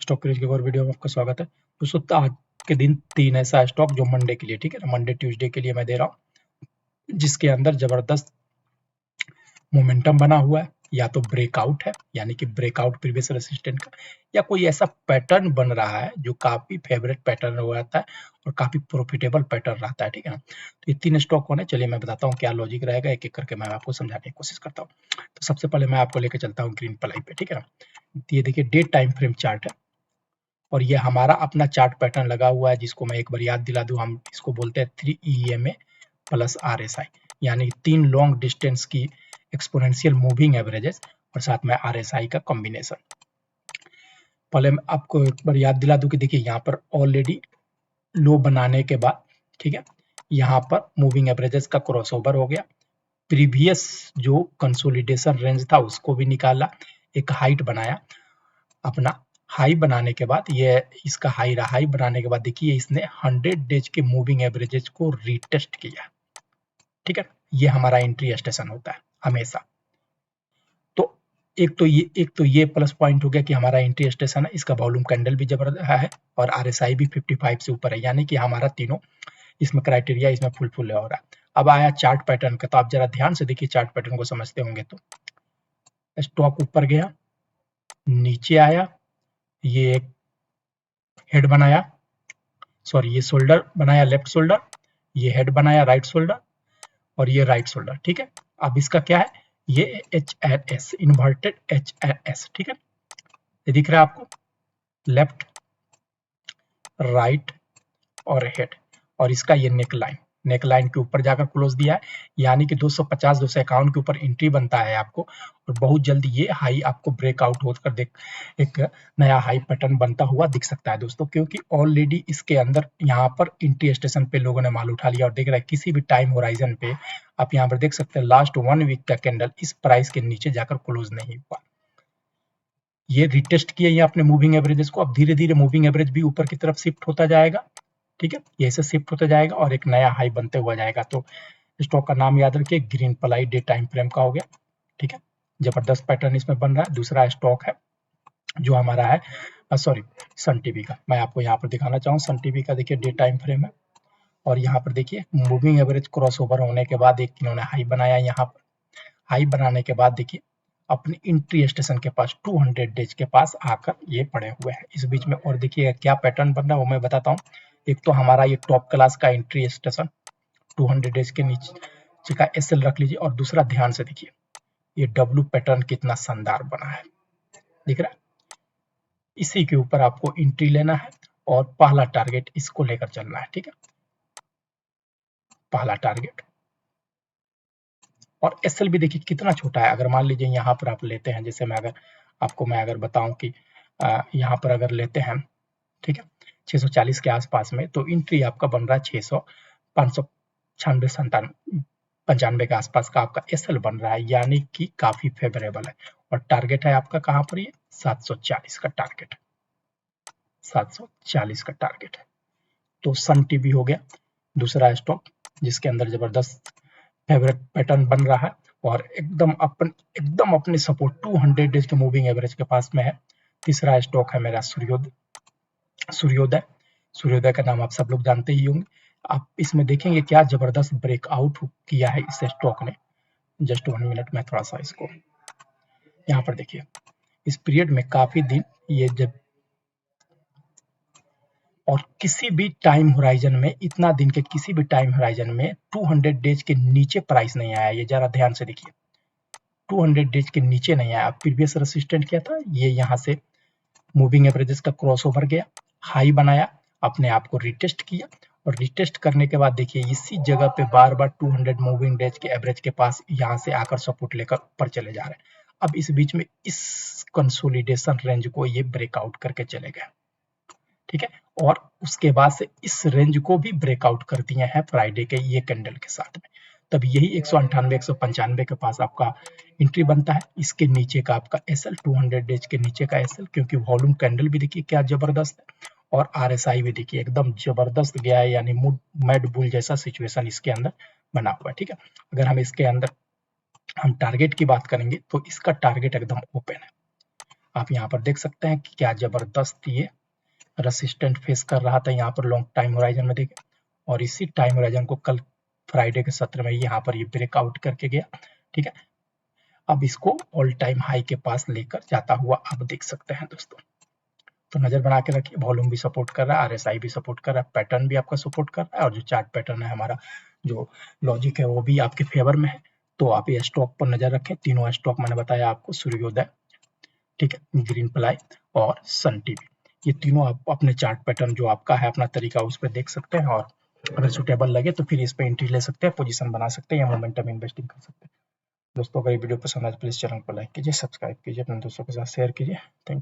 Stock craze की और video में आपका स्वागत है। दोस्तों आज के दिन 3 ऐसा स्टॉक जो मंडे के लिए, ठीक है ना, मंडे ट्यूसडे के लिए मैं दे रहा हूँ, जिसके अंदर जबरदस्त मोमेंटम बना हुआ है। या तो ब्रेकआउट है, यानी कि ब्रेकआउट प्रीवियस रेसिस्टेंट का, या कोई ऐसा पैटर्न बन रहा है जो काफी फेवरेट पैटर्न हो जाता है और काफी प्रॉफिटेबल पैटर्न रहता है, ठीक है ना। तो ये 3 स्टॉक होने, चलिए मैं बताता हूँ क्या लॉजिक रहेगा, एक एक करके मैं आपको समझाने की कोशिश करता हूँ। तो सबसे पहले मैं आपको लेकर चलता हूँ ग्रीन प्लाई पे, ठीक है ना। ये देखिए डे टाइम फ्रेम चार्ट है और ये हमारा अपना चार्ट पैटर्न लगा हुआ है, जिसको मैं एक बार याद दिला दूं, हम इसको बोलते हैं 3 EMA प्लस RSI, यानी 3 लॉन्ग डिस्टेंस की एक्सपोनेंशियल मूविंग एवरेजेस और साथ में RSI का कॉम्बिनेशन। पहले मैं आपको एक बार याद दिला दूं कि देखिए यहाँ पर ऑलरेडी लो बनाने के बाद, ठीक है, यहाँ पर मूविंग एवरेजेस का क्रॉसओवर हो गया, प्रीवियस जो कंसोलिडेशन रेंज था उसको भी निकाला, एक हाइट बनाया अपना। हाई बनाने के बाद ये इसका हाई रहा, हाई बनाने के बाद देखिए इसने 100 डेज के मूविंग एवरेजेस को रीटेस्ट किया, ठीक है। ये हमारा एंट्री स्टेशन होता है हमेशा। तो एक तो ये प्लस पॉइंट हो गया कि हमारा एंट्री स्टेशन है, इसका वॉल्यूम कैंडल भी जबरदस्त है और RSI भी 55 से ऊपर है, यानी कि हमारा तीनों इसमें क्राइटेरिया इसमें फुलफिल हो रहा है। अब आया चार्ट पैटर्न का, तो आप जरा ध्यान से देखिए चार्ट पैटर्न को समझते होंगे। तो स्टॉक ऊपर गया, नीचे आया, ये एक हेड बनाया, सॉरी ये शोल्डर बनाया लेफ्ट शोल्डर, ये हेड बनाया राइट शोल्डर और ये राइट शोल्डर, ठीक है। अब इसका क्या है, ये HRS इन्वर्टेड HRS, ठीक है, ये दिख रहा है आपको, लेफ्ट राइट और हेड, और इसका ये नेक लाइन के ऊपर जाकर क्लोज दिया है, यानी कि 250 251 के ऊपर एंट्री बनता है आपको और बहुत जल्दी ये हाई आपको ब्रेकआउट होकर देख एक नया हाई पैटर्न बनता हुआ दिख सकता है दोस्तों, क्योंकि ऑलरेडी इसके अंदर यहाँ पर एंट्री स्टेशन पे लोगों ने माल उठा लिया और देख रहा है किसी भी टाइम होराइजन पे आप यहाँ पर देख सकते हैं लास्ट 1 वीक का कैंडल इस प्राइस के नीचे जाकर क्लोज नहीं हुआ। ये रिटेस्ट किया ये अपने मूविंग एवरेजेस को, अब धीरे धीरे मूविंग एवरेज भी ऊपर की तरफ शिफ्ट होता जाएगा, ठीक है, ये ऐसे शिफ्ट होता जाएगा और एक नया हाई बनते हुआ जाएगा। तो स्टॉक का नाम याद रखिए, green ply day time frame का हो गया, ठीक है, जबरदस्त पैटर्न इसमें बन रहा है। दूसरा स्टॉक है जो हमारा है सॉरी सन टीवी का, मैं आपको यहाँ पर दिखाना चाहूँ सन टीवी का। देखिए डे टाइम फ्रेम है और यहाँ पर देखिए मूविंग एवरेज क्रॉस ओवर होने के बाद एक इन्होंने हाई बनाया, यहाँ पर हाई बनाने के बाद देखिए अपनी एंट्री स्टेशन के पास 200 डेज के पास आकर ये पड़े हुए हैं इस बीच में। और देखिए क्या पैटर्न बन रहा है वो मैं बताता हूँ। एक तो हमारा ये टॉप क्लास का एंट्री स्टेशन 200 डेज के नीचे का SL रख लीजिए, और दूसरा ध्यान से देखिए ये W पैटर्न कितना शानदार बना है, दिख रहा है। इसी के ऊपर आपको एंट्री लेना है और पहला टारगेट इसको लेकर चलना है, ठीक है, पहला टारगेट। और SL भी देखिए कितना छोटा है, अगर मान लीजिए यहाँ पर आप लेते हैं, जैसे मैं अगर बताऊं कि यहाँ पर अगर लेते हैं, ठीक है, 640 के आसपास में, तो एंट्री आपका बन रहा है 600 596 95 के आसपास का आपका SL बन रहा है, यानी कि काफी फेवरेबल है। और टारगेट है आपका कहाँ पर, ये 740 का टारगेट है, 740 का टारगेट है। तो सन टीवी हो गया दूसरा स्टॉक जिसके अंदर जबरदस्त फेवरेट पैटर्न बन रहा है और एकदम अपने सपोर्ट 200 डेज के मूविंग एवरेज के पास में है। तीसरा स्टॉक है मेरा सूर्योदय। सूर्योदय का नाम आप सब लोग जानते ही होंगे। आप इसमें देखेंगे क्या जबरदस्त ब्रेकआउट किया है इस स्टॉक ने। जस्ट 1 मिनट में थोड़ा सा इसको यहाँ पर देखिए, इस पीरियड में काफी दिन ये जब और किसी भी टाइम होराइजन में, इतना दिन के किसी भी टाइम होराइजन में 200 डेज के नीचे प्राइस नहीं आया। ये जरा ध्यान से देखिए 200 डेज के नीचे नहीं आया। प्रीवियस रेसिस्टेंट क्या था, ये यहाँ से मूविंग एवरेजेस का क्रॉसओवर गया, हाई बनाया, अपने आप को रिटेस्ट किया और रिटेस्ट करने के बाद देखिए इसी जगह पे बार बार 200 मूविंग डेज के एवरेज के पास यहाँ से आकर सपोर्ट लेकर ऊपर चले जा रहे हैं। अब इस बीच में इस कंसोलिडेशन रेंज को ये ब्रेकआउट करके चले गए, ठीक है, और उसके बाद से इस रेंज को भी ब्रेकआउट कर दिए हैं फ्राइडे के ये कैंडल के साथ में। तब यही 198 195 के पास आपका एंट्री बनता है। इसके नीचे का आपका SL 200 डेज के नीचे का SL, क्योंकि वॉल्यूम कैंडल भी देखिए क्या जबरदस्त है और RSI भी देखिए एकदम जबरदस्त गया है, यानी मैड बुल जैसा सिचुएशन इसके अंदर बना हुआ है, ठीक है। अगर हम इसके अंदर हम टारगेट की बात करेंगे तो इसका टारगेट एकदम ओपन है। आप यहाँ पर देख सकते हैं कि क्या जबरदस्त ये रेसिस्टेंट फेस कर रहा था यहाँ पर लॉन्ग टाइम होराइजन में देखें, और इसी टाइम होराइजन को कल फ्राइडे के सत्र में यहाँ पर ये ब्रेकआउट करके गया। ठीक है, अब इसको ऑल टाइम हाई के पास लेकर जाता हुआ आप देख सकते हैं दोस्तों। तो नजर बना के रखिए, वॉल्यूम भी सपोर्ट कर रहा है, आरएसआई भी सपोर्ट कर रहा है, पैटर्न भी आपका सपोर्ट कर रहा है, और जो चार्ट पैटर्न है हमारा, जो लॉजिक है वो भी आपके फेवर में है। तो आप ये स्टॉक पर नजर रखें। तीनों स्टॉक मैंने बताया आपको, सूर्योदय, ठीक है, ग्रीन प्लाई और सन टीवी, ये तीनों आप अपने चार्ट पैटर्न जो आपका है अपना तरीका उस पर देख सकते हैं, और अगर सुटेबल लगे तो फिर इस पर एंट्री ले सकते हैं, पोजीशन बना सकते हैं या मोमेंटम इन्वेस्टिंग कर सकते हैं। दोस्तों अगर ये वीडियो पसंद आए तो प्लीज चैनल को लाइक कीजिए, सब्सक्राइब कीजिए, अपने दोस्तों के साथ शेयर कीजिए। Thank you.